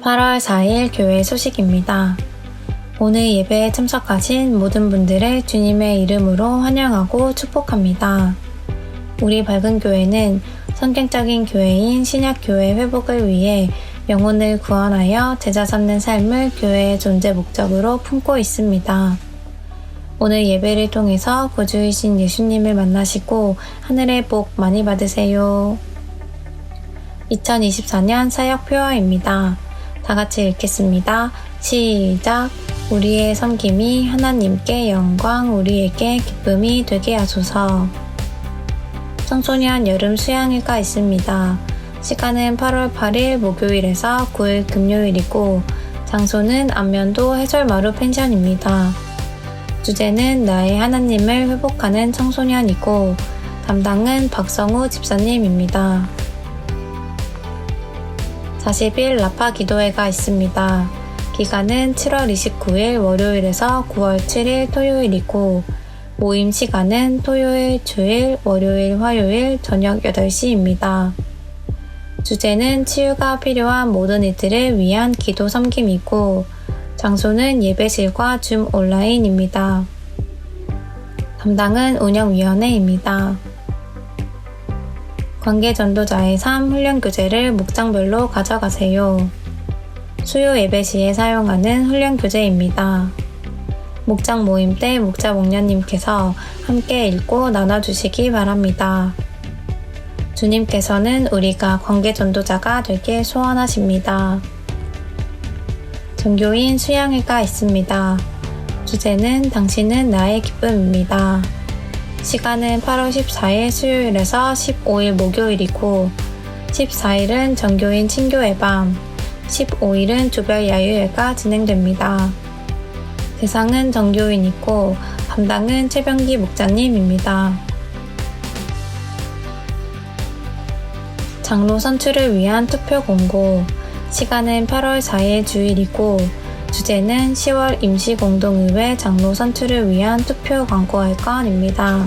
8월 4일 교회 소식입니다. 오늘 예배에 참석하신 모든 분들을 주님의 이름으로 환영하고 축복합니다. 우리 밝은 교회는 성경적인 교회인 신약교회 회복을 위해 영혼을 구원하여 제자 삼는 삶을 교회의 존재 목적으로 품고 있습니다. 오늘 예배를 통해서 구주이신 예수님을 만나시고 하늘의 복 많이 받으세요. 2024년 사역 표어입니다. 다 같이 읽겠습니다. 시작! 우리의 섬김이 하나님께 영광, 우리에게 기쁨이 되게 하소서. 청소년 여름 수양일가 있습니다. 시간은 8월 8일 목요일에서 9일 금요일이고 장소는 안면도 해설마루 펜션입니다. 주제는 나의 하나님을 회복하는 청소년이고 담당은 박성우 집사님입니다. 40일 라파 기도회가 있습니다. 기간은 7월 29일 월요일에서 9월 7일 토요일이고 모임 시간은 토요일, 주일, 월요일, 화요일 저녁 8시입니다. 주제는 치유가 필요한 모든 이들을 위한 기도 섬김이고 장소는 예배실과 줌 온라인입니다. 담당은 운영위원회입니다. 관계전도자의 삶 훈련 교재를 목장별로 가져가세요. 수요 예배 시에 사용하는 훈련 교재입니다. 목장 모임 때 목자 목녀님께서 함께 읽고 나눠주시기 바랍니다. 주님께서는 우리가 관계전도자가 되게 소원하십니다. 종교인 수양회가 있습니다. 주제는 당신은 나의 기쁨입니다. 시간은 8월 14일 수요일에서 15일 목요일이고 14일은 전교인 친교의 밤, 15일은 조별 야유회가 진행됩니다. 대상은 전교인이고 담당은 최병기 목자님입니다. 장로 선출을 위한 투표 공고, 시간은 8월 4일 주일이고 주제는 10월 임시공동의회 장로 선출을 위한 투표 광고할 건입니다.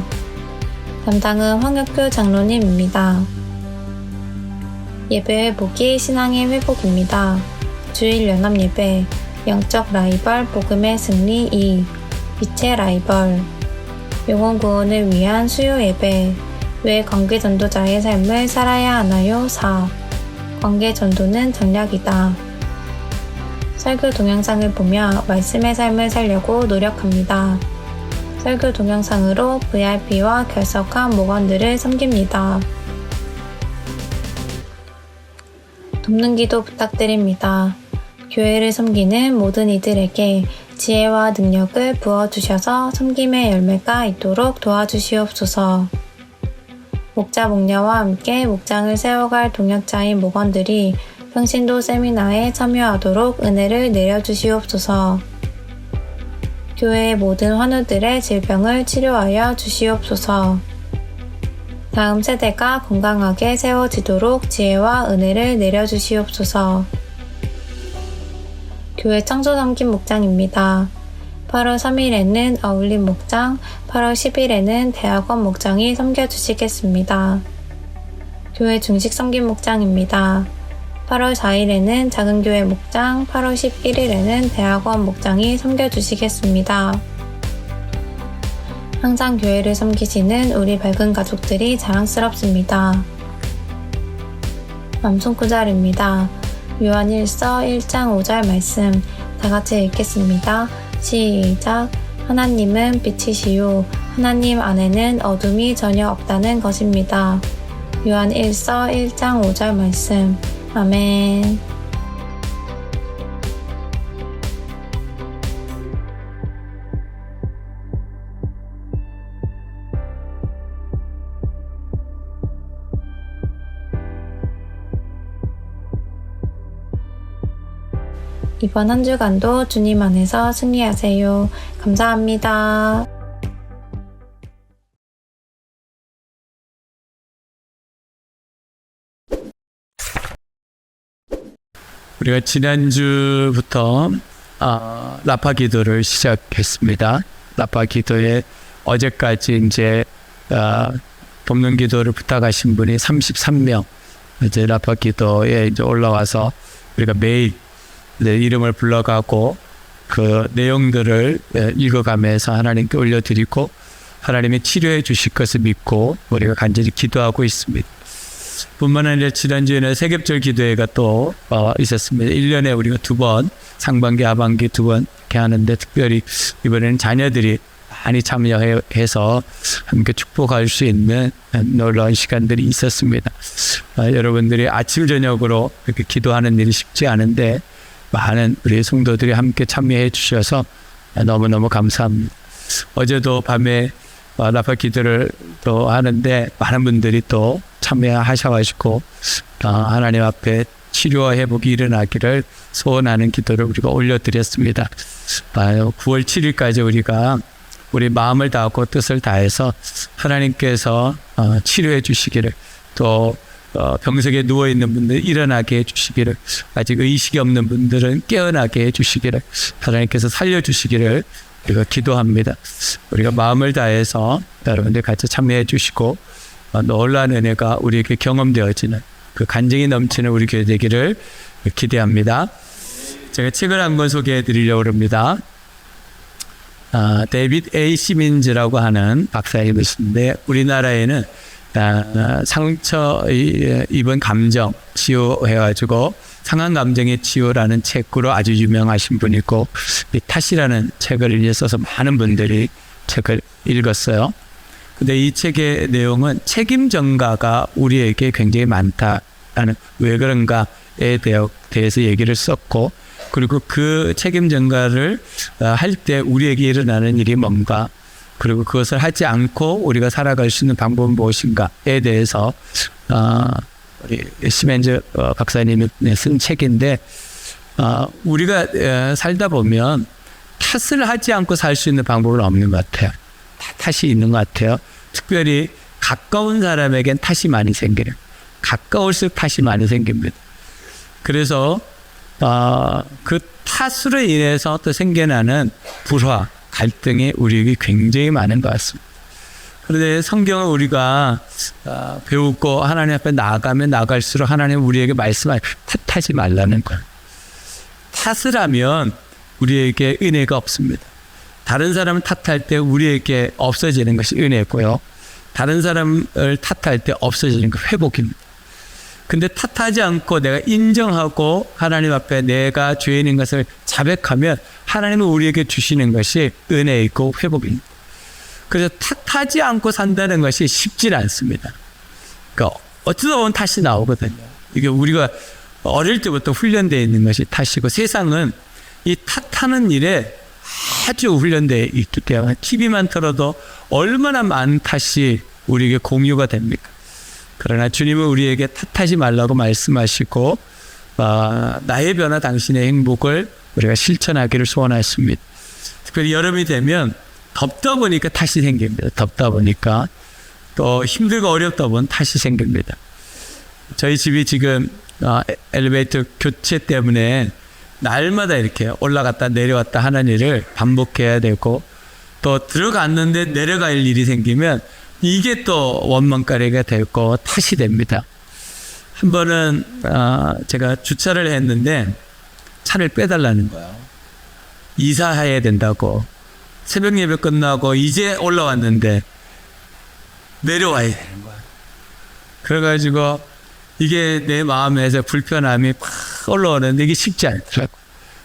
담당은 황혁규 장로님입니다. 예배 회복이 신앙의 회복입니다. 주일 연합 예배, 영적 라이벌 복음의 승리 2, 빛의 라이벌, 영혼 구원을 위한 수요 예배, 왜 관계전도자의 삶을 살아야 하나요? 4, 관계전도는 전략이다. 설교 동영상을 보며 말씀의 삶을 살려고 노력합니다. 설교 동영상으로 VIP와 결석한 목원들을 섬깁니다. 돕는 기도 부탁드립니다. 교회를 섬기는 모든 이들에게 지혜와 능력을 부어주셔서 섬김의 열매가 있도록 도와주시옵소서. 목자 목녀와 함께 목장을 세워갈 동역자인 목원들이 평신도 세미나에 참여하도록 은혜를 내려주시옵소서. 교회의 모든 환우들의 질병을 치료하여 주시옵소서. 다음 세대가 건강하게 세워지도록 지혜와 은혜를 내려주시옵소서. 교회 청소 섬김 목장입니다. 8월 3일에는 어울림 목장, 8월 10일에는 대학원 목장이 섬겨주시겠습니다. 교회 중식 섬김 목장입니다. 8월 4일에는 작은교회 목장, 8월 11일에는 대학원 목장이 섬겨주시겠습니다. 항상 교회를 섬기시는 우리 밝은 가족들이 자랑스럽습니다. 남송구절입니다. 요한일서 1장 5절 말씀 다같이 읽겠습니다. 시작! 하나님은 빛이시요 하나님 안에는 어둠이 전혀 없다는 것입니다. 요한일서 1장 5절 말씀. 아멘. 이번 한 주간도 주님 안에서 승리하세요. 감사합니다. 우리가 지난주부터 라파 기도를 시작했습니다. 라파 기도에 어제까지 이제 돕는 기도를 부탁하신 분이 33명 이제 라파 기도에 이제 올라와서 우리가 매일 내 이름을 불러가고 그 내용들을 읽어가면서 하나님께 올려드리고 하나님이 치료해 주실 것을 믿고 우리가 간절히 기도하고 있습니다. 뿐만 아니라 지난주에는 세ገብ절 기도회가 또 있었습니다. 1년에 우리가 2번, 상반기, 하반기 2번 이렇게 하는데 특별히 이번에는 자녀들이 많이 참여해서 함께 축복할 수 있는 놀라운 시간들이 있었습니다. 여러분들이 아침 저녁으로 이렇게 기도하는 일이 쉽지 않은데 많은 우리 성도들이 함께 참여해 주셔서 너무너무 감사합니다. 어제도 밤에 라파 기도를 또 하는데 많은 분들이 또 참여하셔가지고 하나님 앞에 치료와 회복이 일어나기를 소원하는 기도를 우리가 올려드렸습니다. 9월 7일까지 우리가 우리 마음을 다하고 뜻을 다해서 하나님께서 치료해 주시기를 또 병석에 누워있는 분들 일어나게 해주시기를 아직 의식이 없는 분들은 깨어나게 해주시기를 하나님께서 살려주시기를 우리가 기도합니다. 우리가 마음을 다해서 여러분들 같이 참여해 주시고 놀라운 은혜가 우리에게 경험되어지는 그 간증이 넘치는 우리 교회 되기를 기대합니다. 제가 책을 한 권 소개해 드리려고 합니다. 데이빗 A. 시민즈라고 하는 박사님이신데 우리나라에는 상처 입은 감정 치유해가지고 상한 감정의 치유라는 책으로 아주 유명하신 분이고 이 탓이라는 책을 이제 써서 많은 분들이 책을 읽었어요. 근데 이 책의 내용은 책임 전가가 우리에게 굉장히 많다라는 왜 그런가에 대해서 얘기를 썼고 그리고 그 책임 전가를 할 때 우리에게 일어나는 일이 뭔가 그리고 그것을 하지 않고 우리가 살아갈 수 있는 방법은 무엇인가에 대해서 우리 시멘즈 박사님이 쓴 책인데 우리가 살다 보면 탓을 하지 않고 살 수 있는 방법은 없는 것 같아요. 다 탓이 있는 것 같아요. 특별히 가까운 사람에겐 탓이 많이 생겨요. 가까울수록 탓이 많이 생깁니다. 그래서 그 탓으로 인해서 또 생겨나는 불화, 갈등이 우리에게 굉장히 많은 것 같습니다. 그런데 성경을 우리가 배우고 하나님 앞에 나아가면 나갈수록 하나님 우리에게 말씀하시 탓하지 말라는 거예요. 탓을 하면 우리에게 은혜가 없습니다. 다른 사람을 탓할 때 우리에게 없어지는 것이 은혜고요. 다른 사람을 탓할 때 없어지는 것 회복입니다. 근데 탓하지 않고 내가 인정하고 하나님 앞에 내가 죄인인 것을 자백하면 하나님은 우리에게 주시는 것이 은혜이고 회복입니다. 그래서 탓하지 않고 산다는 것이 쉽지 않습니다. 그러니까 어쩌다 보면 탓이 나오거든요. 이게 우리가 어릴 때부터 훈련되어 있는 것이 탓이고 세상은 이 탓하는 일에 아주 훈련되어 있기 때문에 TV만 틀어도 얼마나 많은 탓이 우리에게 공유가 됩니까? 그러나 주님은 우리에게 탓하지 말라고 말씀하시고 나의 변화 당신의 행복을 우리가 실천하기를 소원하십니다. 특별히 여름이 되면 덥다 보니까 탓이 생깁니다. 덥다 보니까 또 힘들고 어렵다 보면 탓이 생깁니다. 저희 집이 지금 엘리베이터 교체 때문에 날마다 이렇게 올라갔다 내려왔다 하는 일을 반복해야 되고 또 들어갔는데 내려갈 일이 생기면 이게 또 원망거리가 되고 탓이 됩니다. 한 번은 제가 주차를 했는데 차를 빼달라는 거예요. 이사해야 된다고. 새벽 예배 끝나고 이제 올라왔는데 내려와야 되는 거야. 그래가지고 이게 내 마음에서 불편함이 팍 올라오는데 이게 쉽지 않더라고.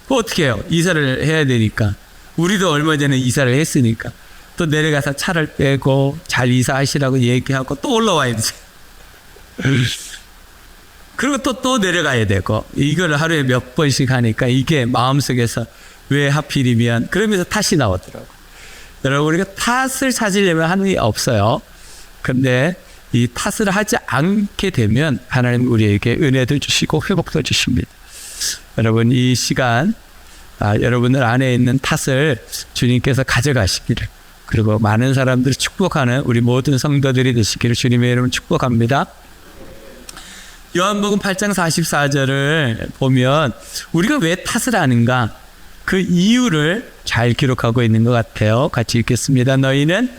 어떻게 해요? 이사를 해야 되니까. 우리도 얼마 전에 이사를 했으니까. 또 내려가서 차를 빼고 잘 이사하시라고 얘기하고 또 올라와야 되지. 그리고 또 내려가야 되고 이걸 하루에 몇 번씩 하니까 이게 마음속에서 왜 하필이면 그러면서 탓이 나오더라고. 여러분 우리가 탓을 찾으려면 하는 게 없어요. 근데 이 탓을 하지 않게 되면 하나님 우리에게 은혜도 주시고 회복도 주십니다. 여러분 이 시간 여러분들 안에 있는 탓을 주님께서 가져가시기를 그리고 많은 사람들을 축복하는 우리 모든 성도들이 되시기를 주님의 이름으로 축복합니다. 요한복음 8장 44절을 보면 우리가 왜 탓을 하는가 그 이유를 잘 기록하고 있는 것 같아요. 같이 읽겠습니다. 너희는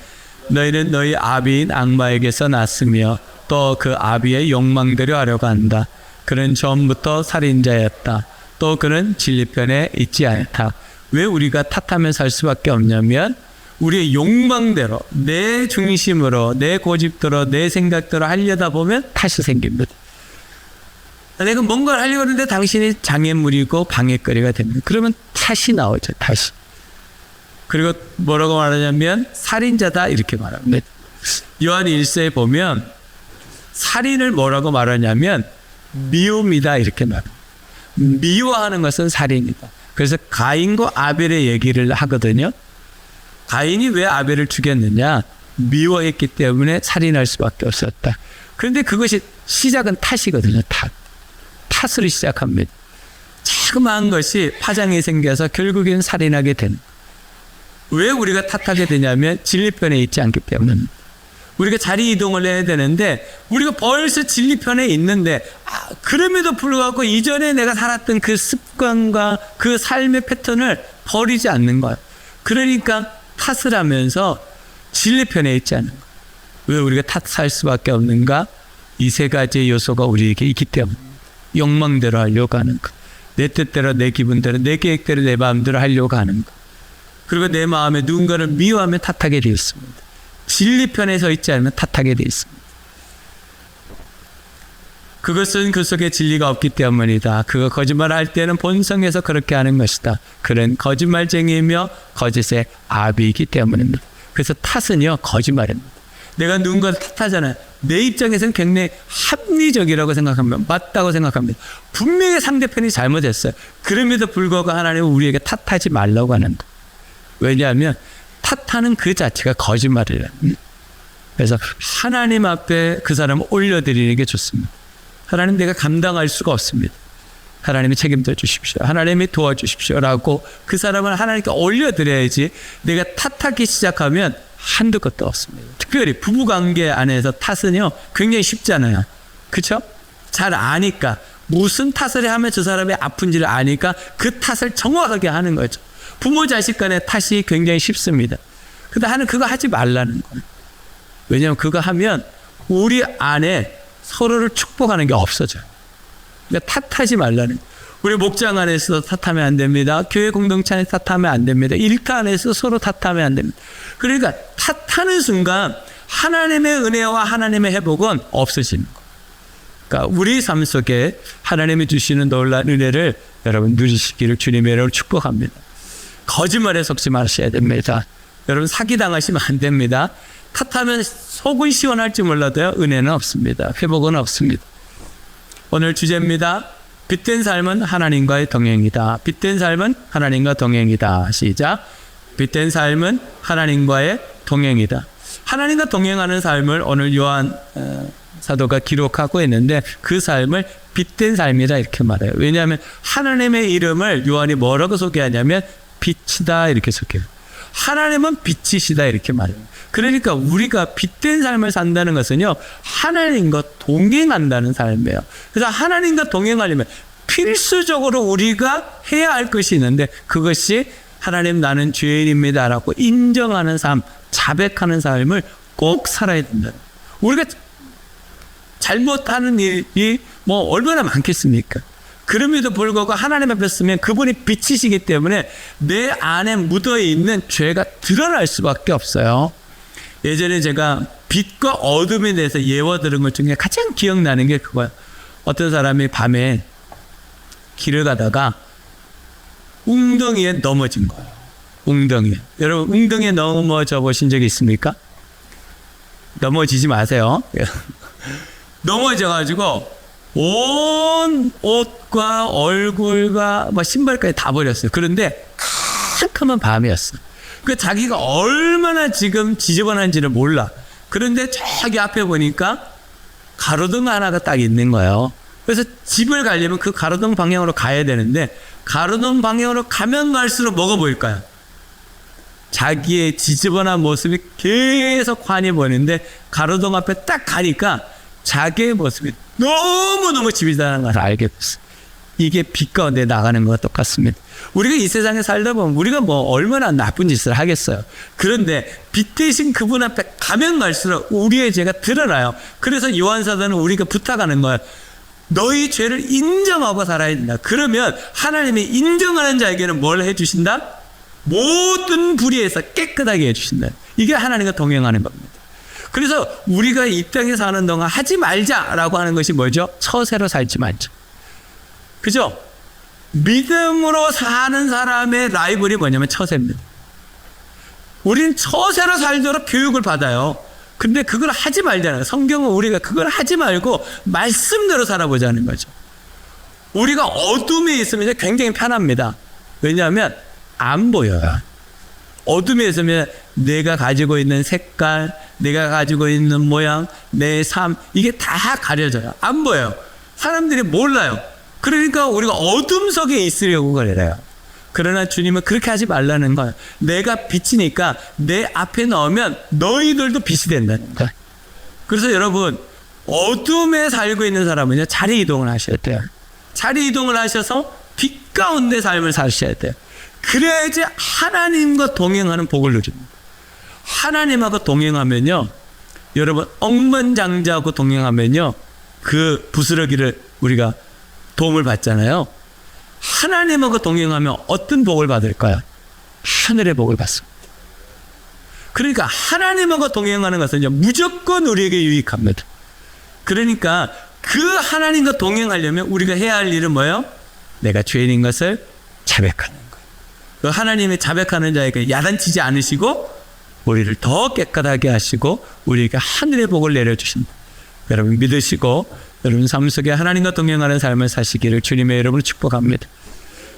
너희 아비인 악마에게서 났으며 또 그 아비의 욕망대로 하려고 한다. 그는 처음부터 살인자였다. 또 그는 진리편에 있지 않다. 왜 우리가 탓하며 살 수밖에 없냐면 우리의 욕망대로 내 중심으로 내 고집대로 내 생각대로 하려다 보면 탓이 생깁니다. 내가 뭔가를 하려고 하는데 당신이 장애물이고 방해거리가 됩니다. 그러면 탓이 나오죠. 탓이. 그리고 뭐라고 말하냐면 살인자다 이렇게 말합니다. 요한 1서에 보면 살인을 뭐라고 말하냐면 미움이다 이렇게 말합니다. 미워하는 것은 살인이다. 그래서 가인과 아벨의 얘기를 하거든요. 가인이 왜 아벨을 죽였느냐? 미워했기 때문에 살인할 수밖에 없었다. 그런데 그것이 시작은 탓이거든요. 탓으로 시작합니다. 자그마한 것이 파장이 생겨서 결국엔 살인하게 되는. 왜 우리가 탓하게 되냐면 진리편에 있지 않기 때문에. 우리가 자리 이동을 해야 되는데 우리가 벌써 진리편에 있는데 그럼에도 불구하고 이전에 내가 살았던 그 습관과 그 삶의 패턴을 버리지 않는 거예요. 그러니까 탓을 하면서 진리편에 있지 않는 거예요. 왜 우리가 탓할 수밖에 없는가? 이 세 가지 요소가 우리에게 있기 때문에 욕망대로 하려고 하는 것, 내 뜻대로 내 기분대로 내 계획대로 내 마음대로 하려고 하는 것, 그리고 내 마음에 누군가를 미워하며 탓하게 되었습니다. 진리편에 서 있지 않으면 탓하게 되어 있습니다. 그것은 그 속에 진리가 없기 때문이다. 그가 거짓말을 할 때는 본성에서 그렇게 하는 것이다. 그는 거짓말쟁이이며 거짓의 아비이기 때문입니다. 그래서 탓은요 거짓말입니다. 내가 누군가를 탓하잖아요. 내 입장에서는 굉장히 합리적이라고 생각합니다. 맞다고 생각합니다. 분명히 상대편이 잘못했어요. 그럼에도 불구하고 하나님은 우리에게 탓하지 말라고 하는 거예요. 왜냐하면 탓하는 그 자체가 거짓말이에요. 그래서 하나님 앞에 그 사람을 올려드리는 게 좋습니다. 하나님 내가 감당할 수가 없습니다. 하나님이 책임져 주십시오. 하나님이 도와주십시오. 라고 그 사람을 하나님께 올려드려야지 내가 탓하기 시작하면 한두 것도 없습니다. 특별히 부부관계 안에서 탓은요 굉장히 쉽잖아요. 그렇죠? 잘 아니까 무슨 탓을 하면 저 사람이 아픈지를 아니까 그 탓을 정확하게 하는 거죠. 부모 자식 간의 탓이 굉장히 쉽습니다. 근데 하나님 그거 하지 말라는 거예요. 왜냐하면 그거 하면 우리 안에 서로를 축복하는 게 없어져요. 그러니까 탓하지 말라는 거예요. 우리 목장 안에서 탓하면 안 됩니다. 교회 공동체 안에서 탓하면 안 됩니다. 일터 안에서 서로 탓하면 안 됩니다. 그러니까 탓하는 순간 하나님의 은혜와 하나님의 회복은 없어지는 거예요. 그러니까 우리 삶 속에 하나님이 주시는 놀라운 은혜를 여러분 누리시기를 주님의 이름으로 축복합니다. 거짓말에 속지 마셔야 됩니다. 여러분 사기당하시면 안 됩니다. 탓하면 속은 시원할지 몰라도요 은혜는 없습니다. 회복은 없습니다. 오늘 주제입니다. 빛된 삶은 하나님과의 동행이다. 빛된 삶은 하나님과 동행이다. 시작. 빛된 삶은 하나님과의 동행이다. 하나님과 동행하는 삶을 오늘 요한 사도가 기록하고 있는데 그 삶을 빛된 삶이라 이렇게 말해요. 왜냐하면 하나님의 이름을 요한이 뭐라고 소개하냐면 빛이다 이렇게 소개해요. 하나님은 빛이시다 이렇게 말해요. 그러니까 우리가 빛된 삶을 산다는 것은요 하나님과 동행한다는 삶이에요. 그래서 하나님과 동행하려면 필수적으로 우리가 해야 할 것이 있는데 그것이 하나님 나는 죄인입니다 라고 인정하는 삶, 자백하는 삶을 꼭 살아야 된다. 우리가 잘못하는 일이 뭐 얼마나 많겠습니까? 그럼에도 불구하고 하나님 앞에 서면 그분이 빛이시기 때문에 내 안에 묻어있는 죄가 드러날 수밖에 없어요. 예전에 제가 빛과 어둠에 대해서 예화 들은 것 중에 가장 기억나는 게 그거예요. 어떤 사람이 밤에 길을 가다가 웅덩이에 넘어진 거예요. 웅덩이에. 여러분 웅덩이에 넘어져 보신 적이 있습니까? 넘어지지 마세요. 넘어져가지고 온 옷과 얼굴과 뭐 신발까지 다 버렸어요. 그런데 캄캄한 밤이었어요. 그 자기가 얼마나 지금 지저분한지를 몰라. 그런데 저기 앞에 보니까 가로등 하나가 딱 있는 거예요. 그래서 집을 가려면 그 가로등 방향으로 가야 되는데 가로등 방향으로 가면 갈수록 뭐가 보일까요? 자기의 지저분한 모습이 계속 환히 보이는데 가로등 앞에 딱 가니까 자기의 모습이 너무너무 지비다는 걸 알게 됐어요. 이게 빛 가운데 나가는 것과 똑같습니다. 우리가 이 세상에 살다 보면 우리가 뭐 얼마나 나쁜 짓을 하겠어요. 그런데 빛 대신 그분 앞에 가면 갈수록 우리의 죄가 드러나요. 그래서 요한사도는 우리가 부탁하는 거예요. 너희 죄를 인정하고 살아야 된다. 그러면 하나님이 인정하는 자에게는 뭘 해주신다? 모든 불의에서 깨끗하게 해주신다. 이게 하나님과 동행하는 겁니다. 그래서 우리가 이 땅에 사는 동안 하지 말자라고 하는 것이 뭐죠? 처세로 살지 말자. 그죠? 믿음으로 사는 사람의 라이벌이 뭐냐면 처세입니다. 우리는 처세로 살도록 교육을 받아요. 근데 그걸 하지 말잖아요. 성경은 우리가 그걸 하지 말고 말씀대로 살아보자는 거죠. 우리가 어둠에 있으면 굉장히 편합니다. 왜냐하면 안 보여요. 어둠에 있으면 내가 가지고 있는 색깔, 내가 가지고 있는 모양, 내 삶, 이게 다 가려져요. 안 보여요. 사람들이 몰라요. 그러니까 우리가 어둠 속에 있으려고 그래요. 그러나 주님은 그렇게 하지 말라는 거예요. 내가 빛이니까 내 앞에 넣으면 너희들도 빛이 된다는 거예요. 그래서 여러분, 어둠에 살고 있는 사람은요, 자리 이동을 하셔야 돼요. 자리 이동을 하셔서 빛 가운데 삶을 사셔야 돼요. 그래야지 하나님과 동행하는 복을 누립니다. 하나님하고 동행하면요, 여러분, 억만장자하고 동행하면요, 그 부스러기를 우리가 도움을 받잖아요. 하나님하고 동행하면 어떤 복을 받을까요? 하늘의 복을 받습니다. 그러니까 하나님하고 동행하는 것은 이제 무조건 우리에게 유익합니다. 그러니까 그 하나님과 동행하려면 우리가 해야 할 일은 뭐예요? 내가 죄인인 것을 자백하는 거예요. 그 하나님의 자백하는 자에게 야단치지 않으시고 우리를 더 깨끗하게 하시고 우리에게 하늘의 복을 내려주신다. 여러분 믿으시고 여러분 삶 속에 하나님과 동행하는 삶을 사시기를 주님의 이름으로 축복합니다.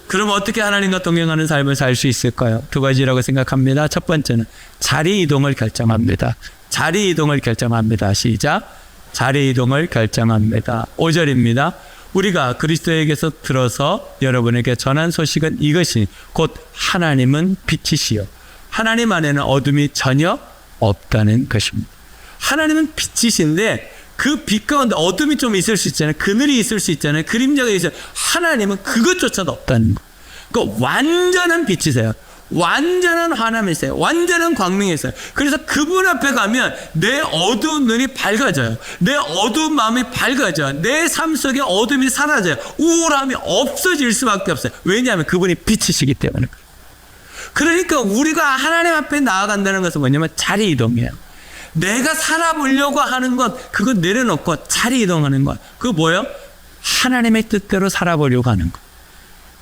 그럼 어떻게 하나님과 동행하는 삶을 살 수 있을까요? 두 가지라고 생각합니다. 첫 번째는 자리 이동을 결정합니다. 자리 이동을 결정합니다. 시작. 자리 이동을 결정합니다. 5절입니다. 우리가 그리스도에게서 들어서 여러분에게 전한 소식은 이것이 곧 하나님은 빛이시요 하나님 안에는 어둠이 전혀 없다는 것입니다. 하나님은 빛이신데 그 빛 가운데 어둠이 좀 있을 수 있잖아요. 그늘이 있을 수 있잖아요. 그림자가 있어요. 하나님은 그것조차도 없다는 거. 그 완전한 빛이세요. 완전한 화남이세요. 완전한 광명이세요. 그래서 그분 앞에 가면 내 어두운 눈이 밝아져요. 내 어두운 마음이 밝아져요. 내 삶 속에 어둠이 사라져요. 우울함이 없어질 수밖에 없어요. 왜냐하면 그분이 빛이시기 때문에. 그러니까 우리가 하나님 앞에 나아간다는 것은 뭐냐면 자리 이동이에요. 내가 살아보려고 하는 것, 그거 내려놓고 자리 이동하는 것. 그거 뭐예요? 하나님의 뜻대로 살아보려고 하는 것.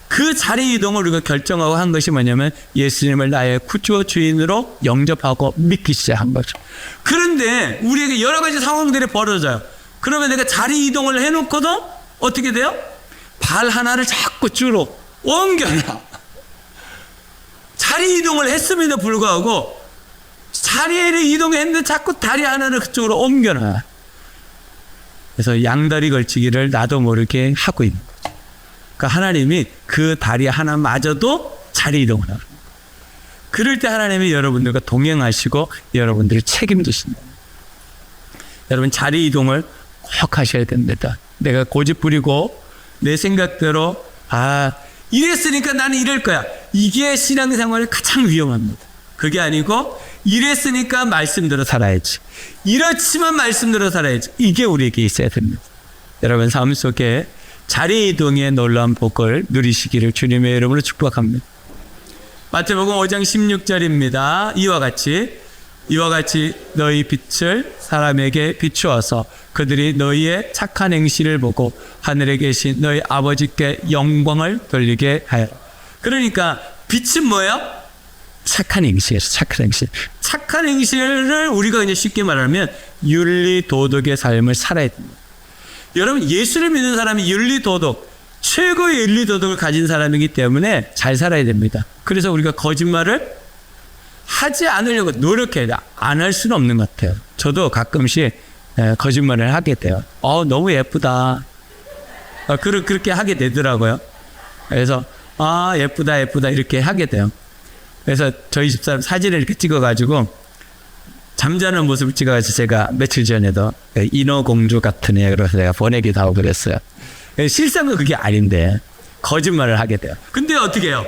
그 자리 이동을 우리가 결정하고 한 것이 뭐냐면 예수님을 나의 구주 주인으로 영접하고 믿기 시작한 거죠. 그런데 우리에게 여러 가지 상황들이 벌어져요. 그러면 내가 자리 이동을 해놓고도 어떻게 돼요? 발 하나를 자꾸 주로 옮겨놔. 자리 이동을 했음에도 불구하고 자리를 이동했는데 자꾸 다리 하나를 그쪽으로 옮겨놔. 그래서 양다리 걸치기를 나도 모르게 하고 있는 거죠. 그러니까 하나님이 그 다리 하나마저도 자리 이동을 하는 거예요. 그럴 때 하나님이 여러분들과 동행하시고 여러분들을 책임지신다. 여러분 자리 이동을 꼭 하셔야 됩니다. 내가 고집 부리고 내 생각대로 이랬으니까 나는 이럴 거야. 이게 신앙생활이 가장 위험합니다. 그게 아니고 이랬으니까 말씀대로 살아야지. 이렇지만 말씀대로 살아야지. 이게 우리에게 있어야 됩니다. 여러분 삶 속에 자리 이동의 놀라운 복을 누리시기를 주님의 이름으로 축복합니다. 마태복음 5장 16절입니다. 이와 같이 너희 빛을 사람에게 비추어서 그들이 너희의 착한 행실을 보고 하늘에 계신 너희 아버지께 영광을 돌리게 하여라. 그러니까 빛은 뭐예요? 착한 행실이에요. 착한 행실. 착한 행실을 우리가 이제 쉽게 말하면 윤리 도덕의 삶을 살아야 됩니다. 여러분 예수를 믿는 사람이 윤리 도덕, 최고의 윤리 도덕을 가진 사람이기 때문에 잘 살아야 됩니다. 그래서 우리가 거짓말을 하지 않으려고 노력해야 돼. 안 할 수는 없는 것 같아요. 저도 가끔씩 거짓말을 하게 돼요. 너무 예쁘다. 그렇게 하게 되더라고요. 그래서 예쁘다 이렇게 하게 돼요. 그래서 저희 집사람 사진을 이렇게 찍어가지고 잠자는 모습을 찍어가지고 제가 며칠 전에도 인어공주 같은 애 그래서 제가 보내기도 하고 그랬어요. 실상은 그게 아닌데 거짓말을 하게 돼요. 근데 어떻게 해요?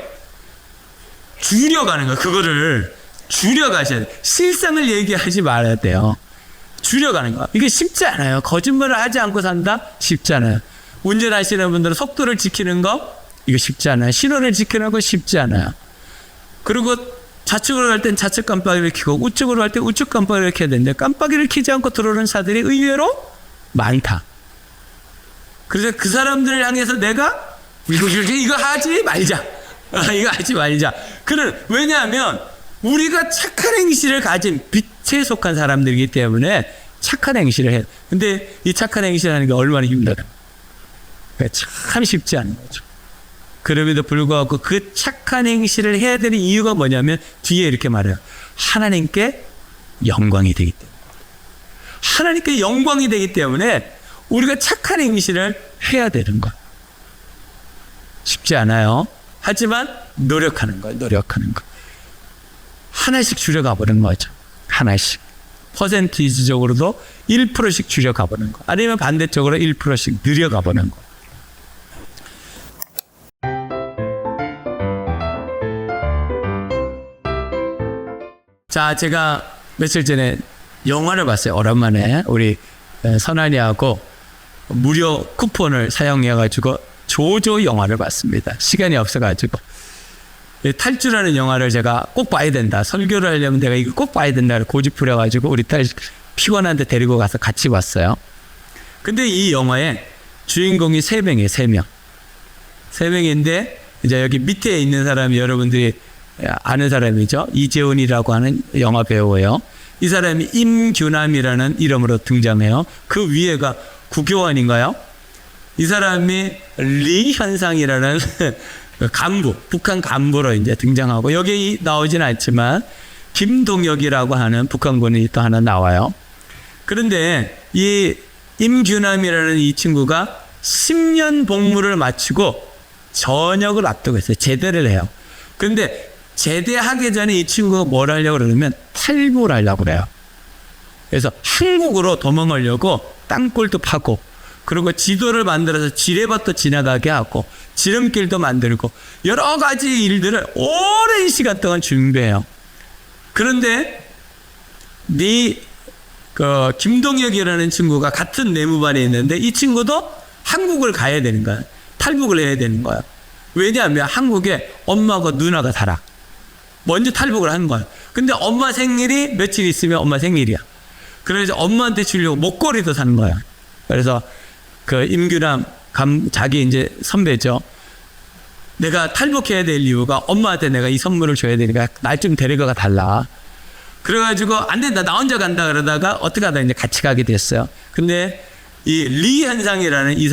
줄여가는 거예요. 그거를 줄여가셔야 돼요. 실상을 얘기하지 말아야 돼요. 줄여가는 거예요. 이게 쉽지 않아요. 거짓말을 하지 않고 산다? 쉽지 않아요. 운전하시는 분들은 속도를 지키는 거 이거 쉽지 않아요. 신호를 지키는 거 쉽지 않아요. 그리고 좌측으로 갈 땐 좌측 깜빡이를 켜고 우측으로 갈 때 우측 깜빡이를 켜야 되는데 깜빡이를 켜지 않고 들어오는 차들이 의외로 많다. 그래서 그 사람들을 향해서 내가 이거 하지 말자. 이거 하지 말자. 왜냐하면 우리가 착한 행실을 가진 빛에 속한 사람들이기 때문에 착한 행실을 해요. 근데 이 착한 행실하는 게 얼마나 힘들어요. 참 쉽지 않은 거죠. 그럼에도 불구하고 그 착한 행실을 해야 되는 이유가 뭐냐면 뒤에 이렇게 말해요. 하나님께 영광이 되기 때문에. 하나님께 영광이 되기 때문에 우리가 착한 행실을 해야 되는 거예요. 쉽지 않아요. 하지만 노력하는 거예요. 노력하는 거. 하나씩 줄여가보는 거죠. 하나씩. 퍼센티지적으로도 1%씩 줄여가보는 거. 아니면 반대쪽으로 1%씩 늘려가보는 거. 자, 제가 며칠 전에 영화를 봤어요. 오랜만에 우리 선한이하고 무료 쿠폰을 사용해가지고 조조 영화를 봤습니다. 시간이 없어가지고 탈주라는 영화를 제가 꼭 봐야 된다. 설교를 하려면 내가 이거 꼭 봐야 된다. 고집 부려가지고 우리 딸 피곤한데 데리고 가서 같이 봤어요. 근데 이 영화에 주인공이 3명이에요. 3명. 3명인데 이제 여기 밑에 있는 사람이 여러분들이 아는 사람이죠. 이재훈이라고 하는 영화 배우예요. 이 사람이 임규남이라는 이름으로 등장해요. 그 위에가 구교환인가요? 이 사람이 리현상이라는 간부, 북한 간부로 이제 등장하고 여기 나오진 않지만 김동혁이라고 하는 북한군이 또 하나 나와요. 그런데 이 임규남이라는 이 친구가 10년 복무를 마치고 전역을 앞두고 있어요. 제대를 해요. 그런데 제대하기 전에 이 친구가 뭘 하려고 그러면 탈북을 하려고 그래요. 그래서 한국으로 도망가려고 땅굴도 파고 그리고 지도를 만들어서 지뢰밭도 지나가게 하고 지름길도 만들고 여러 가지 일들을 오랜 시간 동안 준비해요. 그런데 김동혁이라는 친구가 같은 내무반에 있는데 이 친구도 한국을 가야 되는 거야. 탈북을 해야 되는 거야. 왜냐하면 한국에 엄마하고 누나가 살아. 먼저 탈북을 하는 거야. 근데 엄마 생일이 며칠 있으면 엄마 생일이야. 그래서 엄마한테 주려고 목걸이도 사는 거야. 그래서 그 임규남 자기 이제 선배죠. 내가 탈북해야 될 이유가 엄마한테 내가 이 선물을 줘야 되니까 날 좀 데려가 달라. 그래가지고 안 된다. 나 혼자 간다 그러다가 어떻게 하다 이제 같이 가게 됐어요. 근데 이 리현상이라는 이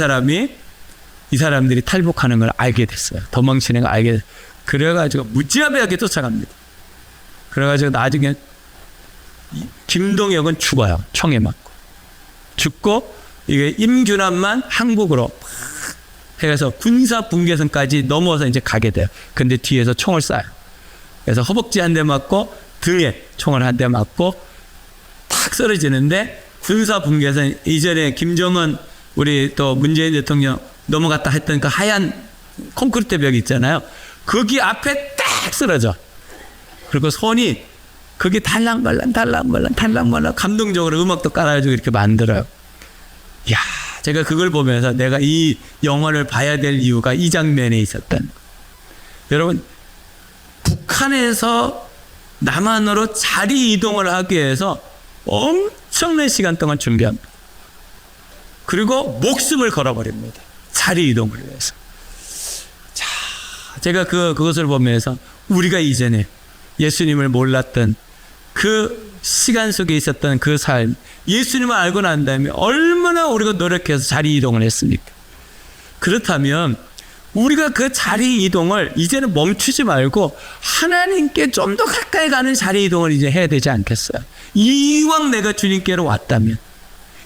사람들이 탈북하는 걸 알게 됐어요. 도망치는 걸 알게 됐어요. 그래가지고 무지하게 쫓아갑니다. 그래가지고 나중에 김동혁은 죽어요. 총에 맞고. 죽고 이게 임규남만 한국으로 해서 군사 분계선까지 넘어서 이제 가게 돼요. 근데 뒤에서 총을 쏴요. 그래서 허벅지 한 대 맞고 등에 총을 한 대 맞고 탁 쓰러지는데 군사 분계선 이전에 김정은 우리 또 문재인 대통령 넘어갔다 했던 그 하얀 콘크리트 벽 있잖아요. 거기 앞에 딱 쓰러져. 그리고 손이 거기 달랑말랑 감동적으로 음악도 깔아주고 이렇게 만들어요. 이야, 제가 그걸 보면서 내가 이 영화를 봐야 될 이유가 이 장면에 있었던. 여러분, 북한에서 남한으로 자리 이동을 하기 위해서 엄청난 시간 동안 준비합니다. 그리고 목숨을 걸어버립니다. 자리 이동을 위해서. 자, 제가 그것을 보면서 우리가 이전에 예수님을 몰랐던 그 시간 속에 있었던 그 삶, 예수님을 알고 난 다음에 얼마나 우리가 노력해서 자리 이동을 했습니까? 그렇다면 우리가 그 자리 이동을 이제는 멈추지 말고 하나님께 좀 더 가까이 가는 자리 이동을 이제 해야 되지 않겠어요? 이왕 내가 주님께로 왔다면,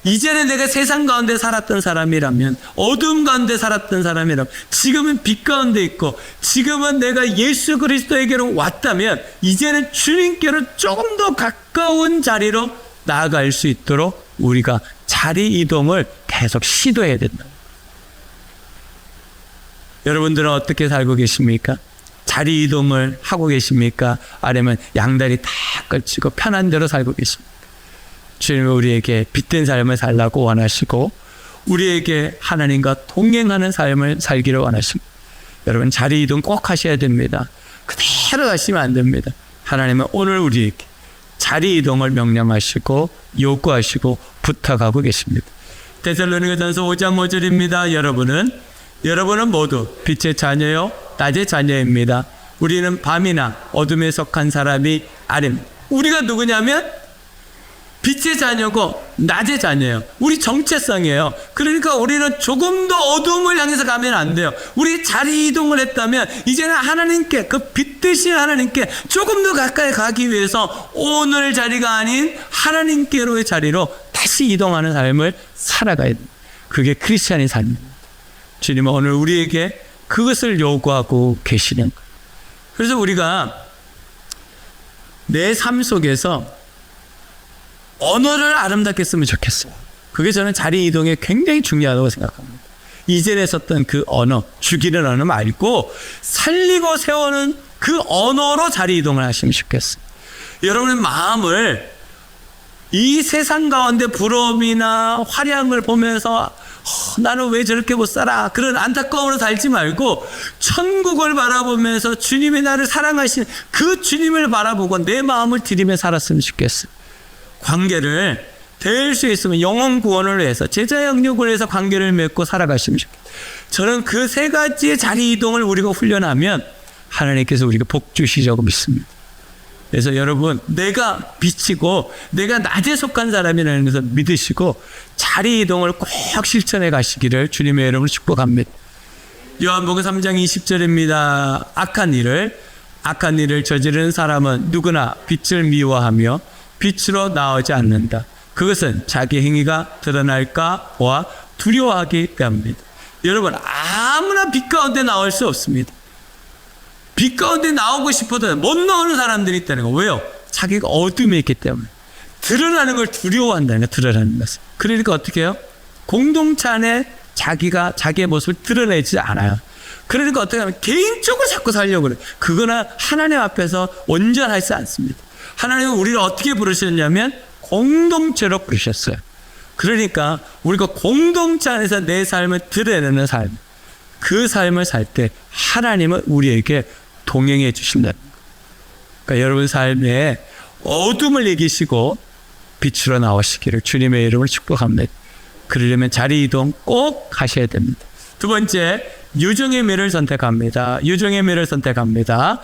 이제는 내가 세상 가운데 살았던 사람이라면, 어둠 가운데 살았던 사람이라면, 지금은 빛 가운데 있고 지금은 내가 예수 그리스도에게로 왔다면 이제는 주님께로 조금 더 가까운 자리로 나아갈 수 있도록 우리가 자리 이동을 계속 시도해야 된다. 여러분들은 어떻게 살고 계십니까? 자리 이동을 하고 계십니까? 아니면 양다리 다 걸치고 편한 대로 살고 계십니까? 주님은 우리에게 빛된 삶을 살라고 원하시고 우리에게 하나님과 동행하는 삶을 살기를 원하십니다. 여러분 자리 이동 꼭 하셔야 됩니다. 그대로 가시면 안 됩니다. 하나님은 오늘 우리에게 자리 이동을 명령하시고 요구하시고 부탁하고 계십니다. 데살로니가전서 5장 5절입니다. 여러분은 모두 빛의 자녀요 낮의 자녀입니다. 우리는 밤이나 어둠에 속한 사람이 아닙니다. 우리가 누구냐면 빛의 자녀고 낮의 자녀예요. 우리 정체성이에요. 그러니까 우리는 조금 더 어둠을 향해서 가면 안 돼요. 우리 자리 이동을 했다면 이제는 하나님께, 그 빛 대신 하나님께 조금 더 가까이 가기 위해서 오늘 자리가 아닌 하나님께로의 자리로 다시 이동하는 삶을 살아가야 돼요. 그게 크리스찬의 삶입니다. 주님은 오늘 우리에게 그것을 요구하고 계시는 거예요. 그래서 우리가 내 삶 속에서 언어를 아름답게 쓰면 좋겠어요. 그게 저는 자리 이동에 굉장히 중요하다고 생각합니다. 이전에 썼던 그 언어, 죽이는 언어 말고 살리고 세우는 그 언어로 자리 이동을 하시면 좋겠어요. 여러분의 마음을 이 세상 가운데 부러움이나 화려함을 보면서 나는 왜 저렇게 못 살아? 그런 안타까움으로 살지 말고 천국을 바라보면서 주님이 나를 사랑하시는 그 주님을 바라보고 내 마음을 들이며 살았으면 좋겠어요. 관계를 될 수 있으면 영혼 구원을 위해서 제자 영육을 위해서 관계를 맺고 살아가시면 좋겠어요. 저는 그 세 가지의 자리 이동을 우리가 훈련하면 하나님께서 우리가 복 주시자고 믿습니다. 그래서 여러분 내가 빛이고 내가 낮에 속한 사람이라는 것을 믿으시고 자리 이동을 꼭 실천해 가시기를 주님의 이름으로 축복합니다. 요한복음 3장 20절입니다. 악한 일을 저지르는 사람은 누구나 빛을 미워하며 빛으로 나오지 않는다. 그것은 자기 행위가 드러날까와 두려워하기 때문입니다. 여러분 아무나 빛 가운데 나올 수 없습니다. 빛 가운데 나오고 싶어도 못 나오는 사람들이 있다는 거. 왜요? 자기가 어둠에 있기 때문에. 드러나는 걸 두려워한다는 거, 드러나는 것을. 그러니까 어떻게 해요? 공동체 안에 자기가 자기의 모습을 드러내지 않아요. 그러니까 어떻게 하면 개인적으로 자꾸 살려고 그래요. 그거는 하나님 앞에서 온전하지 않습니다. 하나님은 우리를 어떻게 부르셨냐면 공동체로 부르셨어요. 그러니까 우리가 공동체 안에서 내 삶을 드러내는 삶, 그 삶을 살 때 하나님은 우리에게 동행해 주신다는 거예요. 그러니까 여러분 삶에 어둠을 이기시고 빛으로 나오시기를 주님의 이름으로 축복합니다. 그러려면 자리 이동 꼭 하셔야 됩니다. 두 번째, 유종의 미를 선택합니다. 유종의 미를 선택합니다.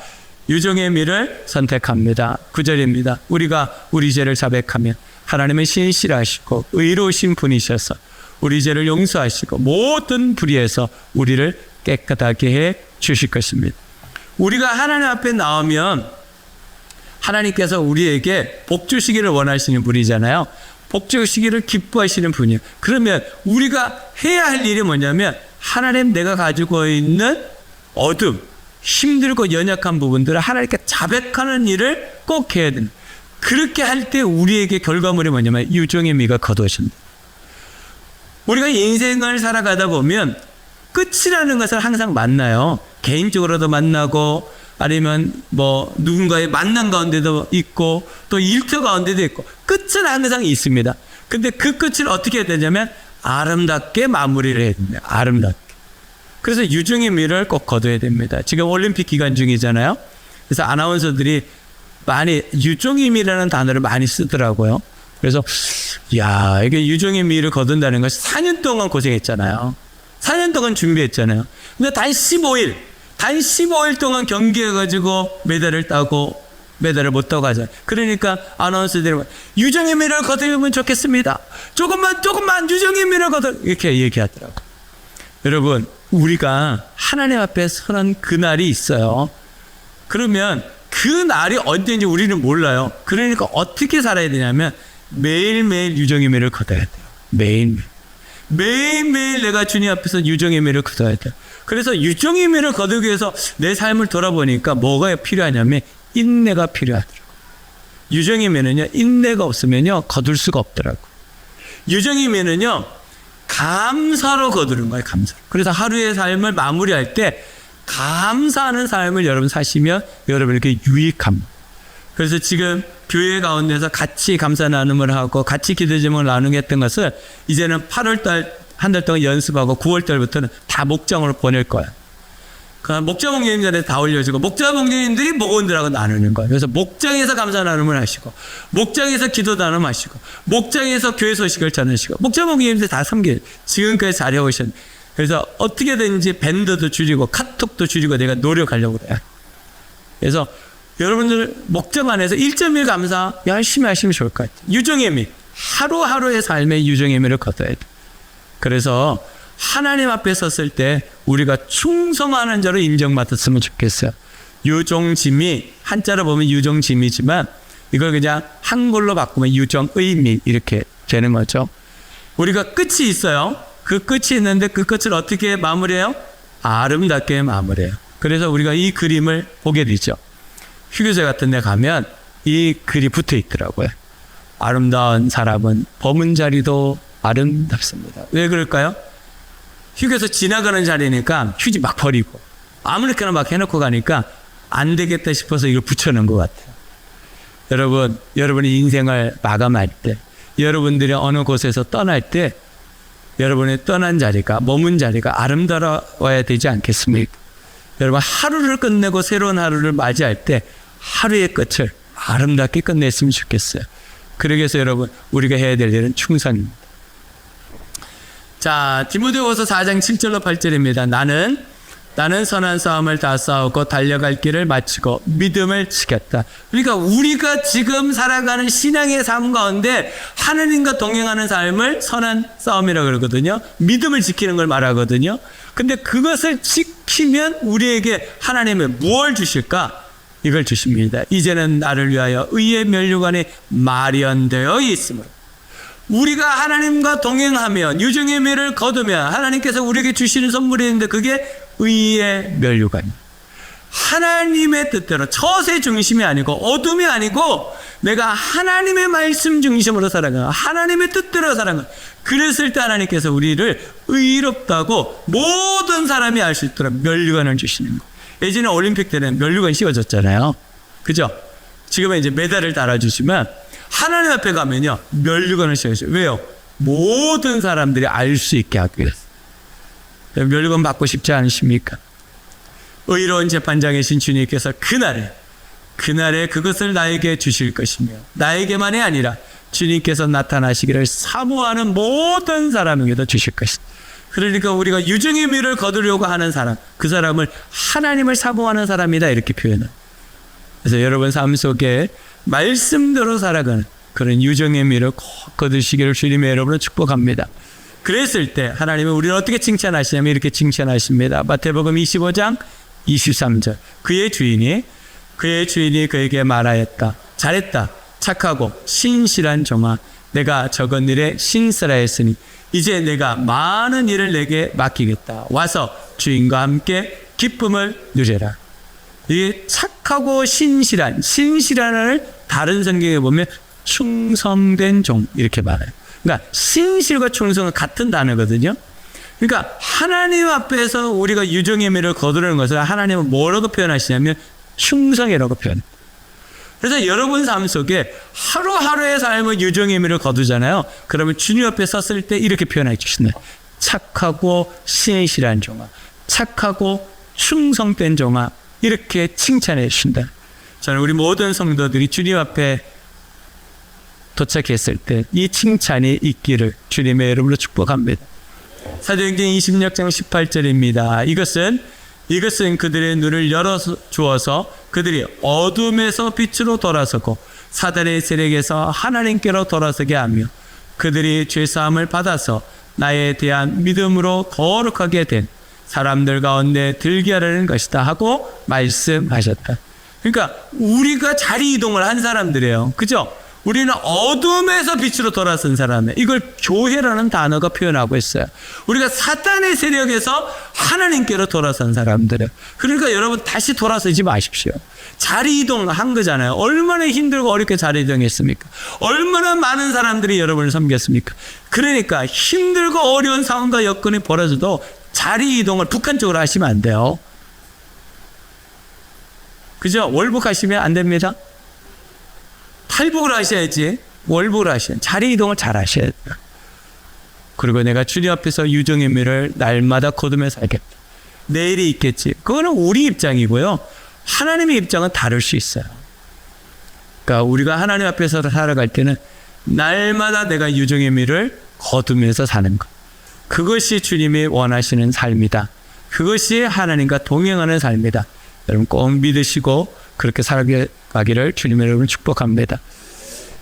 9절입니다. 우리가 우리 죄를 자백하면 하나님은 신실하시고 의로우신 분이셔서 우리 죄를 용서하시고 모든 불의에서 우리를 깨끗하게 해 주실 것입니다. 우리가 하나님 앞에 나오면 하나님께서 우리에게 복 주시기를 원하시는 분이잖아요. 복 주시기를 기뻐하시는 분이에요. 그러면 우리가 해야 할 일이 뭐냐면 하나님 내가 가지고 있는 어둠, 힘들고 연약한 부분들을 하나님께 자백하는 일을 꼭 해야 됩니다. 그렇게 할 때 우리에게 결과물이 뭐냐면 유종의 미가 거두어진다. 우리가 인생을 살아가다 보면 끝이라는 것을 항상 만나요. 개인적으로도 만나고 아니면 뭐 누군가의 만남 가운데도 있고 또 일터 가운데도 있고 끝은 항상 있습니다. 근데 그 끝을 어떻게 해야 되냐면 아름답게 마무리를 해야 됩니다. 아름답게. 그래서 유종의 미를 꼭 거둬야 됩니다. 지금 올림픽 기간 중이잖아요. 그래서 아나운서들이 많이 유종의 미라는 단어를 많이 쓰더라고요. 그래서 야, 이게 유종의 미를 거둔다는 것이 4년 동안 고생했잖아요. 4년 동안 준비했잖아요. 근데 단 15일 동안 경기해가지고 메달을 따고 메달을 못 따고 하잖아요. 그러니까 아나운서들이 유종의 미를 거두면 좋겠습니다. 조금만 유종의 미를 거둬 이렇게 얘기하더라고요. 여러분 우리가 하나님 앞에 서는 그날이 있어요. 그러면 그 날이 언제인지 우리는 몰라요. 그러니까 어떻게 살아야 되냐면 매일매일 유종의 미를 거둬야 돼요. 매일매일 내가 주님 앞에서 유종의 미를 거둬야 돼요. 그래서 유종의 미를 거두기 위해서 내 삶을 돌아보니까 뭐가 필요하냐면 인내가 필요하더라고요. 유종의 미는요, 인내가 없으면요 거둘 수가 없더라고요. 유종의 미는요 감사로 거두는 거예요. 감사. 그래서 하루의 삶을 마무리할 때 감사하는 삶을 여러분 사시면 여러분에게 유익합니다. 그래서 지금 교회 가운데서 같이 감사 나눔을 하고 같이 기도 제목을 나누게 했던 것을 이제는 8월달 한 달 동안 연습하고 9월 달부터는 다 목장으로 보낼 거야. 그 목자 목녀님들한테 다 올려주고 목자 목녀님들이 목원들하고 나누는 거예요. 그래서 목장에서 감사 나눔을 하시고 목장에서 기도 나눔 하시고 목장에서 교회 소식을 전하시고 목자 목녀님들 다 섬겨요. 지금까지 잘해오셨는데 그래서 어떻게든지 밴드도 줄이고 카톡도 줄이고 내가 노력하려고 그래요. 그래서 여러분들 목장 안에서 1.1 감사 열심히 하시면 좋을 것 같아요. 유종의 미 하루하루의 삶의 유종의 미를 거둬야 돼요. 그래서 하나님 앞에 섰을 때 우리가 충성하는 자로 인정받았으면 좋겠어요. 유종지미 한자로 보면 유종지미지만 이걸 그냥 한글로 바꾸면 유정의미 이렇게 되는 거죠. 우리가 끝이 있어요. 그 끝이 있는데 그 끝을 어떻게 마무리해요? 아름답게 마무리해요. 그래서 우리가 이 그림을 보게 되죠. 휴게소 같은 데 가면 이 글이 붙어 있더라고요. 아름다운 사람은 범은 자리도 아름답습니다. 왜 그럴까요? 휴게소 지나가는 자리니까 휴지 막 버리고 아무렇게나 막 해놓고 가니까 안 되겠다 싶어서 이걸 붙여놓은 것 같아요. 여러분, 여러분의 인생을 마감할 때, 여러분들이 어느 곳에서 떠날 때 여러분의 떠난 자리가, 머문 자리가 아름다워야 되지 않겠습니까? 여러분, 하루를 끝내고 새로운 하루를 맞이할 때 하루의 끝을 아름답게 끝냈으면 좋겠어요. 그러기 위해서 여러분, 우리가 해야 될 일은 충성입니다. 자, 디모데후서 4장 7절로 8절입니다. 나는 선한 싸움을 다 싸우고 달려갈 길을 마치고 믿음을 지켰다. 그러니까 우리가 지금 살아가는 신앙의 삶 가운데 하나님과 동행하는 삶을 선한 싸움이라고 그러거든요. 믿음을 지키는 걸 말하거든요. 근데 그것을 지키면 우리에게 하나님은 무엇을 주실까? 이걸 주십니다. 이제는 나를 위하여 의의 면류관이 마련되어 있으므로 우리가 하나님과 동행하면 유종의 미를 거두면 하나님께서 우리에게 주시는 선물이 있는데 그게 의의 면류관입니다. 하나님의 뜻대로 처세 중심이 아니고 어둠이 아니고 내가 하나님의 말씀 중심으로 살아가 하나님의 뜻대로 살아가 그랬을 때 하나님께서 우리를 의롭다고 모든 사람이 알 수 있도록 면류관을 주시는 거예요. 예전에 올림픽 때는 면류관 씌워졌잖아요. 그죠? 지금은 이제 메달을 달아주시면 하나님 앞에 가면요 면류관을 씌워주세요. 왜요? 모든 사람들이 알 수 있게 하기 위해서. 면류관 받고 싶지 않으십니까? 의로운 재판장이신 주님께서 그날에 그것을 나에게 주실 것이며 나에게만이 아니라 주님께서 나타나시기를 사모하는 모든 사람에게도 주실 것이다. 그러니까 우리가 유종의 미를 거두려고 하는 사람, 그 사람을 하나님을 사모하는 사람이다 이렇게 표현해요. 그래서 여러분 삶 속에 말씀대로 살아가는 그런 유종의 미를 꼭 거두시기를 주님의 여러분을 축복합니다. 그랬을 때 하나님은 우리를 어떻게 칭찬하시냐면 이렇게 칭찬하십니다. 마태복음 25장 23절 그의 주인이 그에게 말하였다. 잘했다. 착하고 신실한 종아 내가 적은 일에 신쓰라 했으니 이제 내가 많은 일을 내게 맡기겠다. 와서 주인과 함께 기쁨을 누려라. 이 착하고 신실한을 다른 성경에 보면 충성된 종 이렇게 말해요. 그러니까 신실과 충성은 같은 단어거든요. 그러니까 하나님 앞에서 우리가 유종의 미를 거두려는 것을 하나님은 뭐라고 표현하시냐면 충성이라고 표현해요. 그래서 여러분 삶 속에 하루하루의 삶은 유종의 미를 거두잖아요. 그러면 주님 앞에 섰을 때 이렇게 표현해 주신다. 착하고 신실한 종아, 착하고 충성된 종아 이렇게 칭찬해 주신다. 저는 우리 모든 성도들이 주님 앞에 도착했을 때 이 칭찬이 있기를 주님의 이름으로 축복합니다. 사도행전 26장 18절입니다. 이것은 그들의 눈을 열어 주어서 그들이 어둠에서 빛으로 돌아서고 사단의 세력에서 하나님께로 돌아서게 하며 그들이 죄사함을 받아서 나에 대한 믿음으로 거룩하게 된 사람들 가운데 들게 하려는 것이다 하고 말씀하셨다. 그러니까 우리가 자리 이동을 한 사람들이에요. 그죠? 우리는 어둠에서 빛으로 돌아선 사람이에요. 이걸 교회라는 단어가 표현하고 있어요. 우리가 사탄의 세력에서 하나님께로 돌아선 사람들이에요. 그러니까 여러분 다시 돌아서지 마십시오. 자리 이동을 한 거잖아요. 얼마나 힘들고 어렵게 자리 이동했습니까? 얼마나 많은 사람들이 여러분을 섬겼습니까? 그러니까 힘들고 어려운 상황과 여건이 벌어져도 자리 이동을 북한 쪽으로 하시면 안 돼요. 그죠? 월북하시면 안 됩니다. 탈북을 하셔야지. 월북을 하셔야 자리 이동을 잘 하셔야 돼요. 그리고 내가 주님 앞에서 유종의 미를 날마다 거두며 살겠다. 내일이 있겠지. 그거는 우리 입장이고요. 하나님의 입장은 다를 수 있어요. 그러니까 우리가 하나님 앞에서 살아갈 때는 날마다 내가 유종의 미를 거두면서 사는 것. 그것이 주님이 원하시는 삶이다. 그것이 하나님과 동행하는 삶이다. 여러분 꼭 믿으시고 그렇게 살아가기를 주님의 이름으로 축복합니다.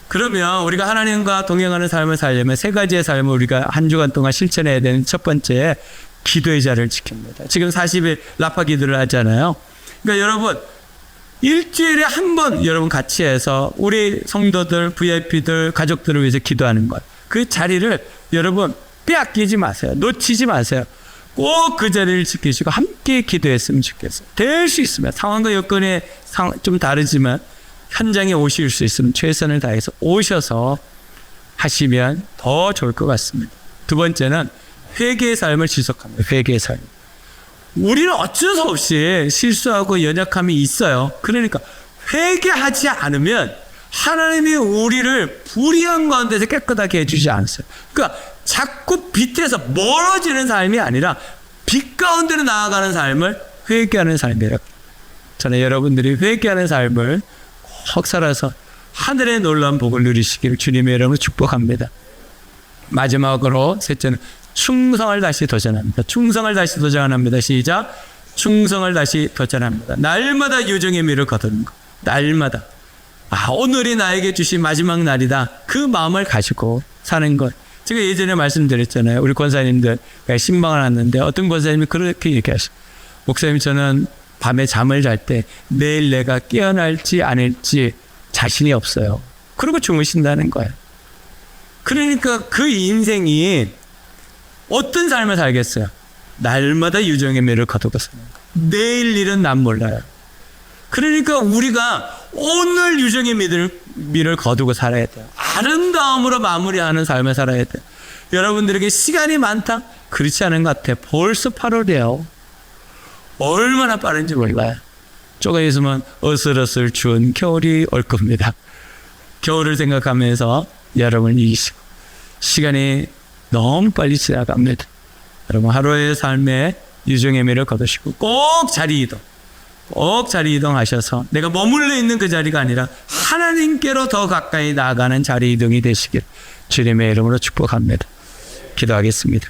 그러면 우리가 하나님과 동행하는 삶을 살려면 세 가지의 삶을 우리가 한 주간 동안 실천해야 되는 첫 번째, 기도의 자리를 지킵니다. 지금 40일 라파 기도를 하잖아요. 그러니까 여러분 일주일에 한 번 여러분 같이 해서 우리 성도들, VIP들, 가족들을 위해서 기도하는 것. 그 자리를 여러분 빼앗기지 마세요. 놓치지 마세요. 꼭 그 자리를 지키시고 함께 기도했으면 좋겠어요. 될 수 있으면 상황과 여건이 좀 다르지만 현장에 오실 수 있으면 최선을 다해서 오셔서 하시면 더 좋을 것 같습니다. 두 번째는 회개의 삶을 지속합니다. 회개의 삶. 우리는 어쩔 수 없이 실수하고 연약함이 있어요. 그러니까 회개하지 않으면 하나님이 우리를 불의한 가운데서 깨끗하게 해주지 않았어요. 그러니까 자꾸 빛에서 멀어지는 삶이 아니라 빛 가운데로 나아가는 삶을 회개하는 삶이에요. 저는 여러분들이 회개하는 삶을 꼭 살아서 하늘의 놀라운 복을 누리시기를 주님의 이름으로 축복합니다. 마지막으로 셋째는 충성을 다시 도전합니다. 충성을 다시 도전합니다. 시작. 충성을 다시 도전합니다. 날마다 유종의 미를 거두는 것. 날마다. 오늘이 나에게 주신 마지막 날이다. 그 마음을 가지고 사는 것. 제가 예전에 말씀드렸잖아요. 우리 권사님들 신방을 왔는데 어떤 권사님이 그렇게 얘기하시고, 목사님 저는 밤에 잠을 잘 때 내일 내가 깨어날지 아닐지 자신이 없어요. 그러고 주무신다는 거예요. 그러니까 그 인생이 어떤 삶을 살겠어요? 날마다 유종의 미를 거두고 사는 거예요. 내일 일은 난 몰라요. 그러니까 우리가 오늘 유종의 미를 거두고 살아야 돼요. 아름다움으로 마무리하는 삶을 살아야 돼요. 여러분들에게 시간이 많다? 그렇지 않은 것 같아요. 벌써 8월이에요. 얼마나 빠른지 몰라요. 조금 있으면 어슬어슬 추운 겨울이 올 겁니다. 겨울을 생각하면서 여러분 이기시고 시간이 너무 빨리 지나갑니다. 여러분 하루의 삶에 유종의 미를 거두시고 꼭 자리 이동하셔서 내가 머물러 있는 그 자리가 아니라 하나님께로 더 가까이 나아가는 자리 이동이 되시길 주님의 이름으로 축복합니다. 기도하겠습니다.